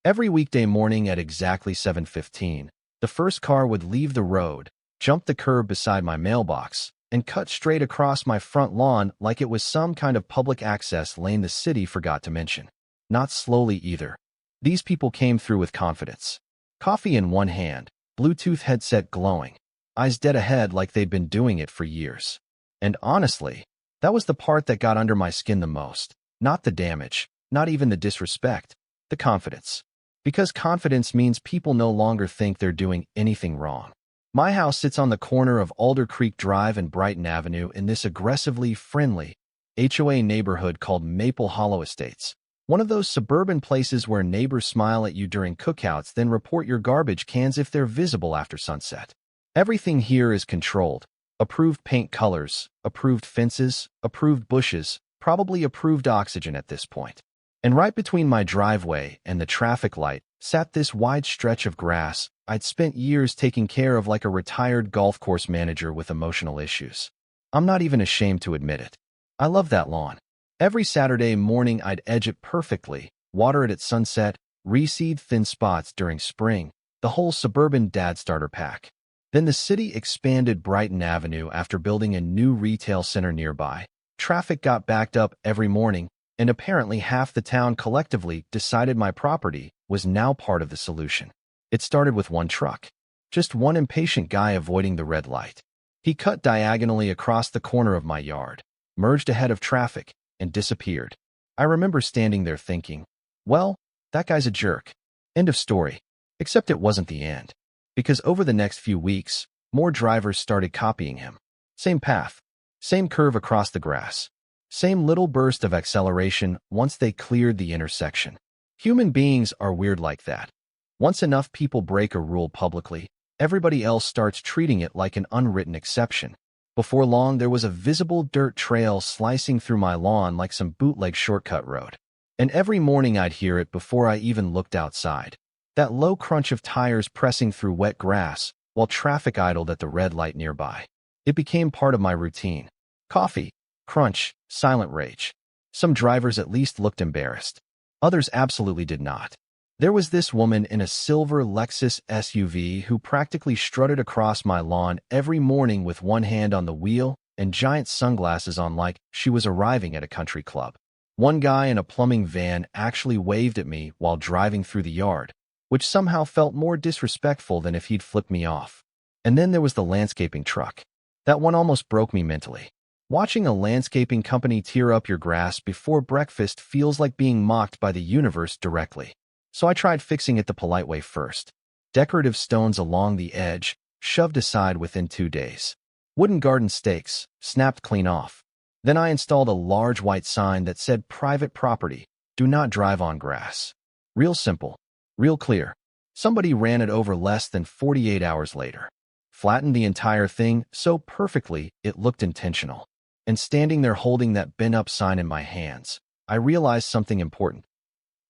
Every weekday morning at exactly 7:15, the first car would leave the road, jump the curb beside my mailbox, and cut straight across my front lawn like it was some kind of public access lane the city forgot to mention. Not slowly either. These people came through with confidence. Coffee in one hand, Bluetooth headset glowing, eyes dead ahead like they'd been doing it for years. And honestly, that was the part that got under my skin the most. Not the damage, not even the disrespect, the confidence. Because confidence means people no longer think they're doing anything wrong. My house sits on the corner of Alder Creek Drive and Brighton Avenue in this aggressively friendly HOA neighborhood called Maple Hollow Estates. One of those suburban places where neighbors smile at you during cookouts, then report your garbage cans if they're visible after sunset. Everything here is controlled. Approved paint colors, approved fences, approved bushes, probably approved oxygen at this point. And right between my driveway and the traffic light sat this wide stretch of grass I'd spent years taking care of like a retired golf course manager with emotional issues. I'm not even ashamed to admit it. I love that lawn. Every Saturday morning I'd edge it perfectly, water it at sunset, reseed thin spots during spring, the whole suburban dad starter pack. Then the city expanded Brighton Avenue after building a new retail center nearby. Traffic got backed up every morning, and apparently half the town collectively decided my property was now part of the solution. It started with one truck. Just one impatient guy avoiding the red light. He cut diagonally across the corner of my yard, merged ahead of traffic, and disappeared. I remember standing there thinking, well, that guy's a jerk. End of story. Except it wasn't the end. Because over the next few weeks, more drivers started copying him. Same path, same curve across the grass, same little burst of acceleration once they cleared the intersection. Human beings are weird like that. Once enough people break a rule publicly, everybody else starts treating it like an unwritten exception. Before long, there was a visible dirt trail slicing through my lawn like some bootleg shortcut road. And every morning I'd hear it before I even looked outside. That low crunch of tires pressing through wet grass while traffic idled at the red light nearby. It became part of my routine. Coffee, crunch, silent rage. Some drivers at least looked embarrassed. Others absolutely did not. There was this woman in a silver Lexus SUV who practically strutted across my lawn every morning with one hand on the wheel and giant sunglasses on like she was arriving at a country club. One guy in a plumbing van actually waved at me while driving through the yard, which somehow felt more disrespectful than if he'd flipped me off. And then there was the landscaping truck. That one almost broke me mentally. Watching a landscaping company tear up your grass before breakfast feels like being mocked by the universe directly. So I tried fixing it the polite way first. Decorative stones along the edge, shoved aside within 2 days. Wooden garden stakes, snapped clean off. Then I installed a large white sign that said private property, do not drive on grass. Real simple, real clear. Somebody ran it over less than 48 hours later. Flattened the entire thing so perfectly it looked intentional. And standing there holding that bent-up sign in my hands, I realized something important.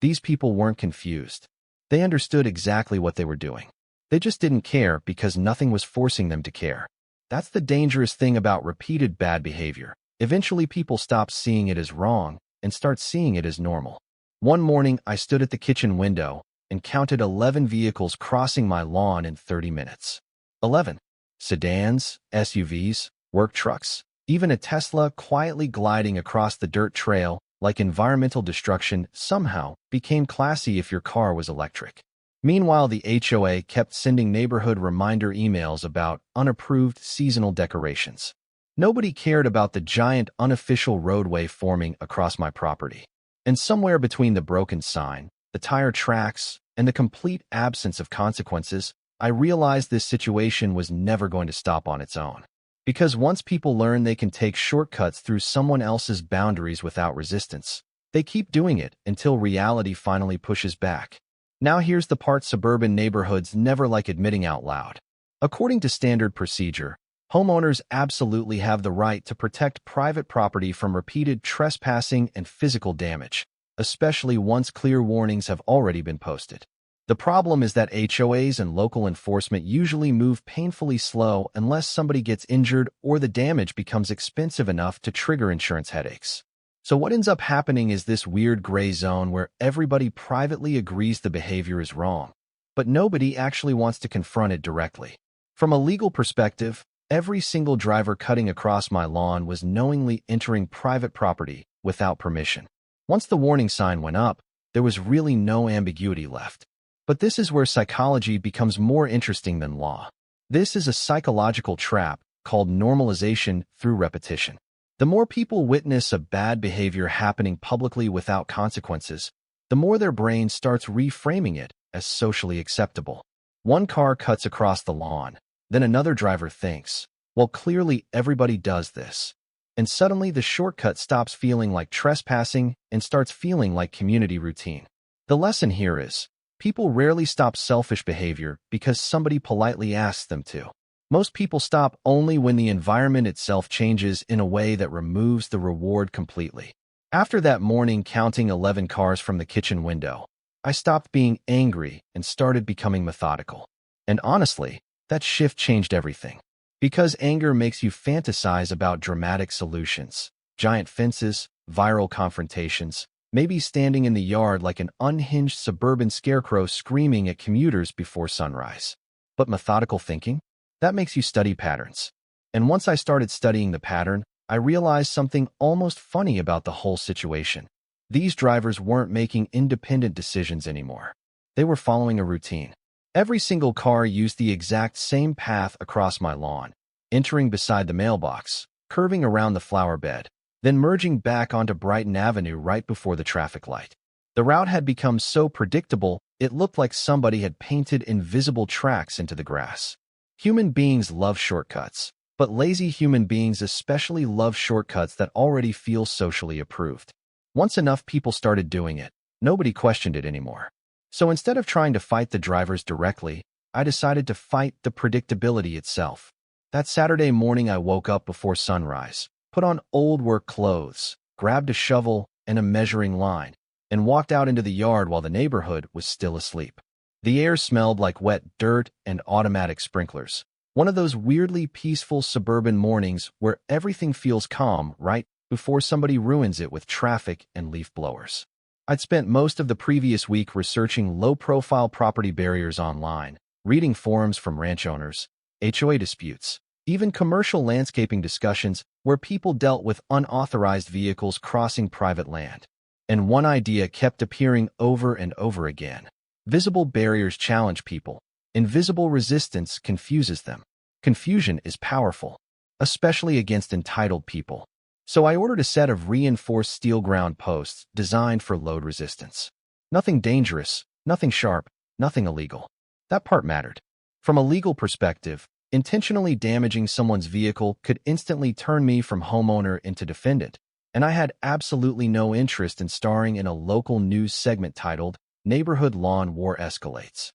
These people weren't confused. They understood exactly what they were doing. They just didn't care because nothing was forcing them to care. That's the dangerous thing about repeated bad behavior. Eventually people stop seeing it as wrong and start seeing it as normal. One morning, I stood at the kitchen window and counted 11 vehicles crossing my lawn in 30 minutes. 11. Sedans, SUVs, work trucks, even a Tesla quietly gliding across the dirt trail like environmental destruction somehow became classy if your car was electric. Meanwhile, the HOA kept sending neighborhood reminder emails about unapproved seasonal decorations. Nobody cared about the giant unofficial roadway forming across my property. And somewhere between the broken sign, the tire tracks, and the complete absence of consequences, I realized this situation was never going to stop on its own. Because once people learn they can take shortcuts through someone else's boundaries without resistance, they keep doing it until reality finally pushes back. Now here's the part suburban neighborhoods never like admitting out loud. According to standard procedure, homeowners absolutely have the right to protect private property from repeated trespassing and physical damage, especially once clear warnings have already been posted. The problem is that HOAs and local enforcement usually move painfully slow unless somebody gets injured or the damage becomes expensive enough to trigger insurance headaches. So what ends up happening is this weird gray zone where everybody privately agrees the behavior is wrong, but nobody actually wants to confront it directly. From a legal perspective, every single driver cutting across my lawn was knowingly entering private property without permission. Once the warning sign went up, there was really no ambiguity left. But this is where psychology becomes more interesting than law. This is a psychological trap called normalization through repetition. The more people witness a bad behavior happening publicly without consequences, the more their brain starts reframing it as socially acceptable. One car cuts across the lawn, then another driver thinks, well, clearly everybody does this. And suddenly the shortcut stops feeling like trespassing and starts feeling like community routine. The lesson here is, people rarely stop selfish behavior because somebody politely asks them to. Most people stop only when the environment itself changes in a way that removes the reward completely. After that morning counting 11 cars from the kitchen window, I stopped being angry and started becoming methodical. And honestly, that shift changed everything. Because anger makes you fantasize about dramatic solutions, giant fences, viral confrontations, maybe standing in the yard like an unhinged suburban scarecrow screaming at commuters before sunrise. But methodical thinking? That makes you study patterns. And once I started studying the pattern, I realized something almost funny about the whole situation. These drivers weren't making independent decisions anymore. They were following a routine. Every single car used the exact same path across my lawn, entering beside the mailbox, curving around the flower bed, then merging back onto Brighton Avenue right before the traffic light. The route had become so predictable, it looked like somebody had painted invisible tracks into the grass. Human beings love shortcuts, but lazy human beings especially love shortcuts that already feel socially approved. Once enough people started doing it, nobody questioned it anymore. So instead of trying to fight the drivers directly, I decided to fight the predictability itself. That Saturday morning I woke up before sunrise, put on old work clothes, grabbed a shovel and a measuring line, and walked out into the yard while the neighborhood was still asleep. The air smelled like wet dirt and automatic sprinklers. One of those weirdly peaceful suburban mornings where everything feels calm right before somebody ruins it with traffic and leaf blowers. I'd spent most of the previous week researching low-profile property barriers online, reading forums from ranch owners, HOA disputes, even commercial landscaping discussions where people dealt with unauthorized vehicles crossing private land. And one idea kept appearing over and over again. Visible barriers challenge people. Invisible resistance confuses them. Confusion is powerful, especially against entitled people. So I ordered a set of reinforced steel ground posts designed for load resistance. Nothing dangerous, nothing sharp, nothing illegal. That part mattered. From a legal perspective, intentionally damaging someone's vehicle could instantly turn me from homeowner into defendant, and I had absolutely no interest in starring in a local news segment titled, "Neighborhood Lawn War Escalates."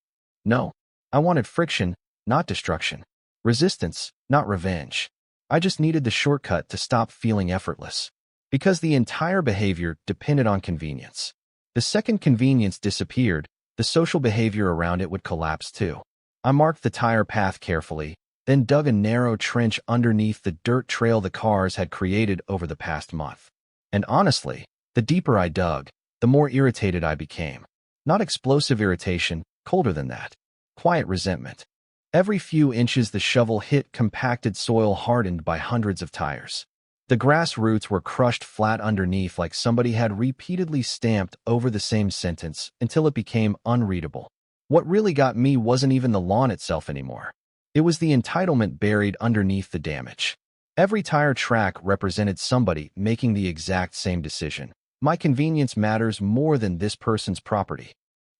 No, I wanted friction, not destruction. Resistance, not revenge. I just needed the shortcut to stop feeling effortless. Because the entire behavior depended on convenience. The second convenience disappeared, the social behavior around it would collapse too. I marked the tire path carefully, then dug a narrow trench underneath the dirt trail the cars had created over the past month. And honestly, the deeper I dug, the more irritated I became. Not explosive irritation, colder than that. Quiet resentment. Every few inches the shovel hit compacted soil hardened by hundreds of tires. The grass roots were crushed flat underneath like somebody had repeatedly stamped over the same sentence until it became unreadable. What really got me wasn't even the lawn itself anymore. It was the entitlement buried underneath the damage. Every tire track represented somebody making the exact same decision. My convenience matters more than this person's property.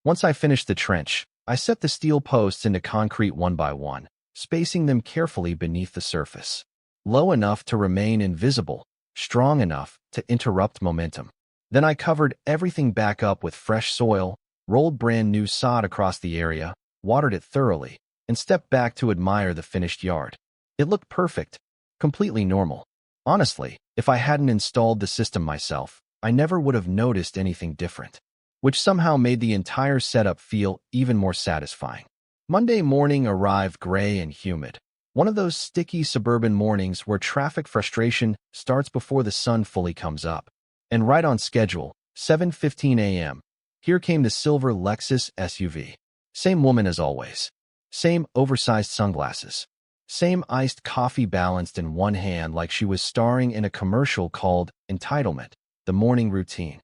Once I finished the trench, I set the steel posts into concrete one by one, spacing them carefully beneath the surface. Low enough to remain invisible, strong enough to interrupt momentum. Then I covered everything back up with fresh soil, rolled brand new sod across the area, watered it thoroughly, and stepped back to admire the finished yard. It looked perfect, completely normal. Honestly, if I hadn't installed the system myself, I never would have noticed anything different, which somehow made the entire setup feel even more satisfying. Monday morning arrived gray and humid. One of those sticky suburban mornings where traffic frustration starts before the sun fully comes up. And right on schedule, 7:15 a.m., here came the silver Lexus SUV. Same woman as always. Same oversized sunglasses. Same iced coffee balanced in one hand like she was starring in a commercial called Entitlement, the morning routine.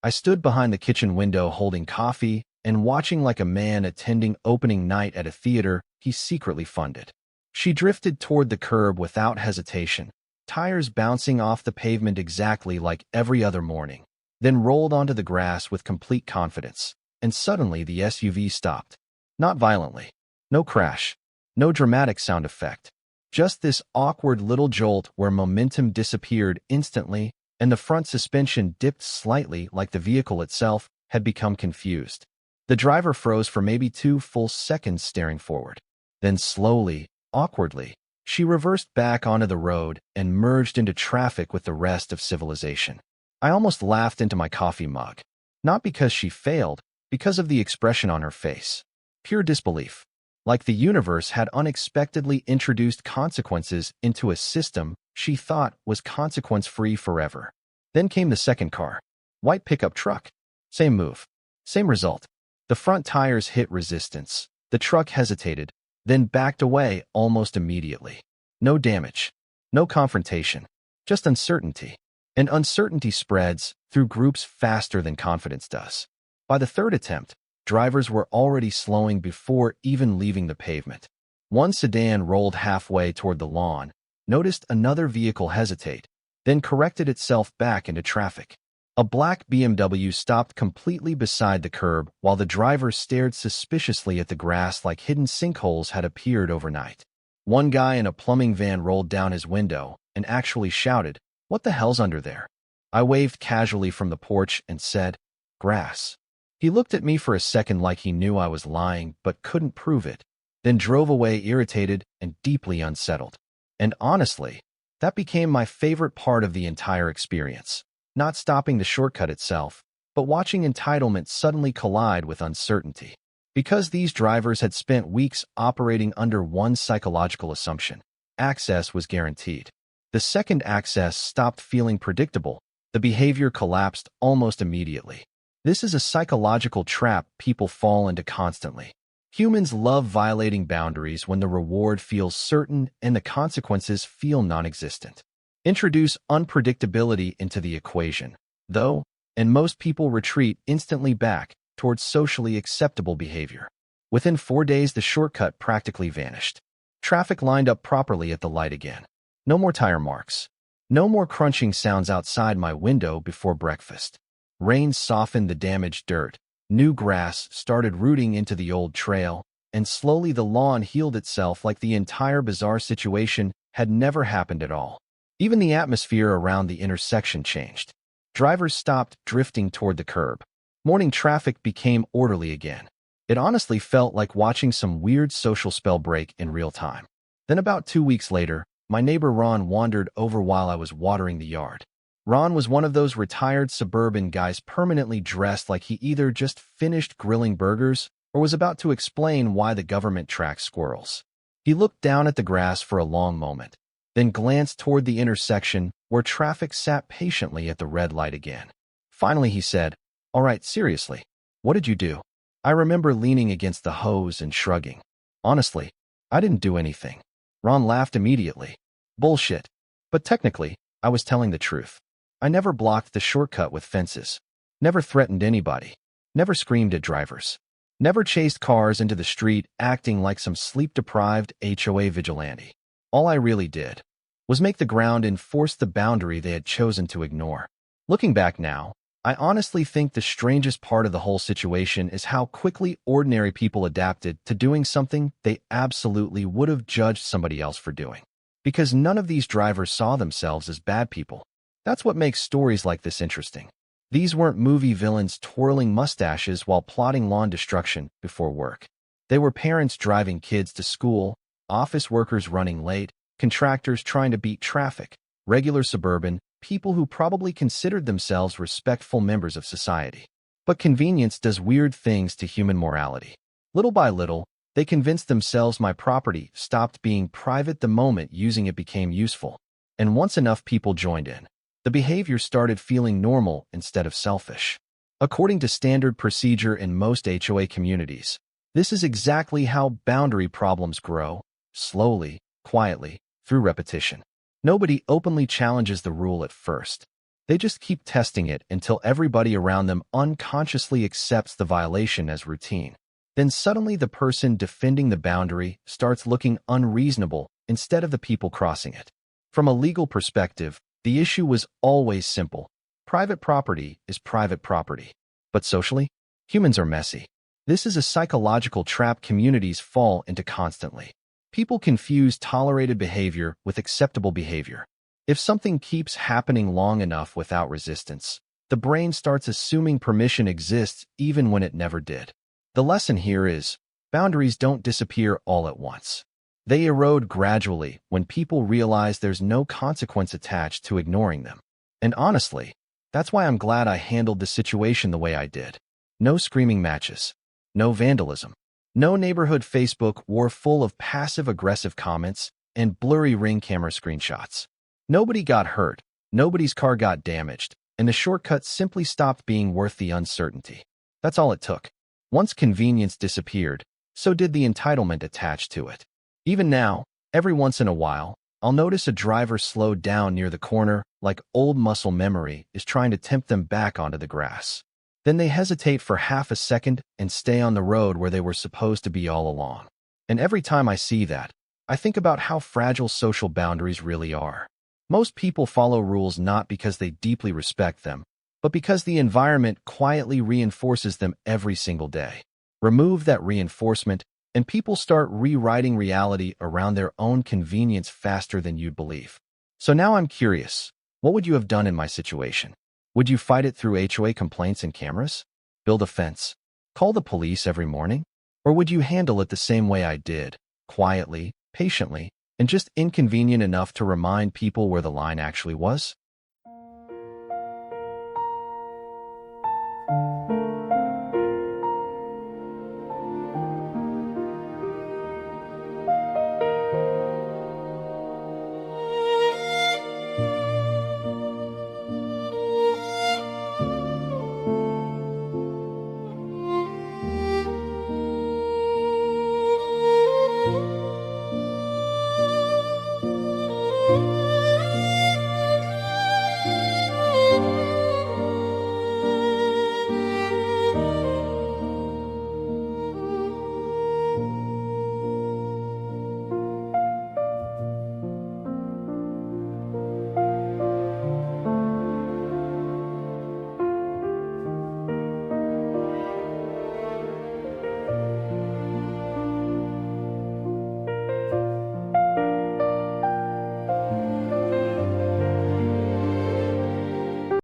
I stood behind the kitchen window holding coffee and watching like a man attending opening night at a theater he secretly funded. She drifted toward the curb without hesitation, tires bouncing off the pavement exactly like every other morning, then rolled onto the grass with complete confidence. And suddenly the SUV stopped. Not violently. No crash. No dramatic sound effect. Just this awkward little jolt where momentum disappeared instantly and the front suspension dipped slightly like the vehicle itself had become confused. The driver froze for maybe 2 full seconds staring forward. Then slowly, awkwardly, she reversed back onto the road and merged into traffic with the rest of civilization. I almost laughed into my coffee mug. Not because she failed, because of the expression on her face. Pure disbelief. Like the universe had unexpectedly introduced consequences into a system she thought was consequence-free forever. Then came the second car. White pickup truck. Same move. Same result. The front tires hit resistance. The truck hesitated, then backed away almost immediately. No damage. No confrontation. Just uncertainty. And uncertainty spreads through groups faster than confidence does. By the third attempt, drivers were already slowing before even leaving the pavement. One sedan rolled halfway toward the lawn, noticed another vehicle hesitate, then corrected itself back into traffic. A black BMW stopped completely beside the curb while the driver stared suspiciously at the grass like hidden sinkholes had appeared overnight. One guy in a plumbing van rolled down his window and actually shouted, "What the hell's under there?" I waved casually from the porch and said, "Grass." He looked at me for a second like he knew I was lying but couldn't prove it, then drove away irritated and deeply unsettled. And honestly, that became my favorite part of the entire experience. Not stopping the shortcut itself, but watching entitlement suddenly collide with uncertainty. Because these drivers had spent weeks operating under one psychological assumption: access was guaranteed. The second access stopped feeling predictable. The behavior collapsed almost immediately. This is a psychological trap people fall into constantly. Humans love violating boundaries when the reward feels certain and the consequences feel non-existent. Introduce unpredictability into the equation, though, and most people retreat instantly back towards socially acceptable behavior. Within 4 days, the shortcut practically vanished. Traffic lined up properly at the light again. No more tire marks. No more crunching sounds outside my window before breakfast. Rain softened the damaged dirt. New grass started rooting into the old trail, and slowly the lawn healed itself like the entire bizarre situation had never happened at all. Even the atmosphere around the intersection changed. Drivers stopped drifting toward the curb. Morning traffic became orderly again. It honestly felt like watching some weird social spell break in real time. Then about 2 weeks later, my neighbor Ron wandered over while I was watering the yard. Ron was one of those retired suburban guys permanently dressed like he either just finished grilling burgers or was about to explain why the government tracks squirrels. He looked down at the grass for a long moment, then glanced toward the intersection where traffic sat patiently at the red light again. Finally, he said, "All right, seriously, what did you do?" I remember leaning against the hose and shrugging. "Honestly, I didn't do anything." Ron laughed immediately. "Bullshit. But technically, I was telling the truth. I never blocked the shortcut with fences. Never threatened anybody. Never screamed at drivers. Never chased cars into the street acting like some sleep-deprived HOA vigilante. All I really did was make the ground enforce the boundary they had chosen to ignore." Looking back now, I honestly think the strangest part of the whole situation is how quickly ordinary people adapted to doing something they absolutely would have judged somebody else for doing. Because none of these drivers saw themselves as bad people. That's what makes stories like this interesting. These weren't movie villains twirling mustaches while plotting lawn destruction before work. They were parents driving kids to school, office workers running late, contractors trying to beat traffic, regular suburban people who probably considered themselves respectful members of society. But convenience does weird things to human morality. Little by little, they convinced themselves my property stopped being private the moment using it became useful. And once enough people joined in, The behavior started feeling normal instead of selfish. According to standard procedure in most HOA communities, this is exactly how boundary problems grow, slowly, quietly, through repetition. Nobody openly challenges the rule at first. They just keep testing it until everybody around them unconsciously accepts the violation as routine. Then suddenly the person defending the boundary starts looking unreasonable instead of the people crossing it. From a legal perspective, the issue was always simple. Private property is private property. But socially, humans are messy. This is a psychological trap communities fall into constantly. People confuse tolerated behavior with acceptable behavior. If something keeps happening long enough without resistance, the brain starts assuming permission exists even when it never did. The lesson here is, boundaries don't disappear all at once. They erode gradually when people realize there's no consequence attached to ignoring them. And honestly, that's why I'm glad I handled the situation the way I did. No screaming matches. No vandalism. No neighborhood Facebook war full of passive-aggressive comments and blurry Ring camera screenshots. Nobody got hurt, nobody's car got damaged, and the shortcut simply stopped being worth the uncertainty. That's all it took. Once convenience disappeared, so did the entitlement attached to it. Even now, every once in a while, I'll notice a driver slow down near the corner like old muscle memory is trying to tempt them back onto the grass. Then they hesitate for half a second and stay on the road where they were supposed to be all along. And every time I see that, I think about how fragile social boundaries really are. Most people follow rules not because they deeply respect them, but because the environment quietly reinforces them every single day. Remove that reinforcement, and people start rewriting reality around their own convenience faster than you'd believe. So now I'm curious, what would you have done in my situation? Would you fight it through HOA complaints and cameras? Build a fence? Call the police every morning? Or would you handle it the same way I did, quietly, patiently, and just inconvenient enough to remind people where the line actually was?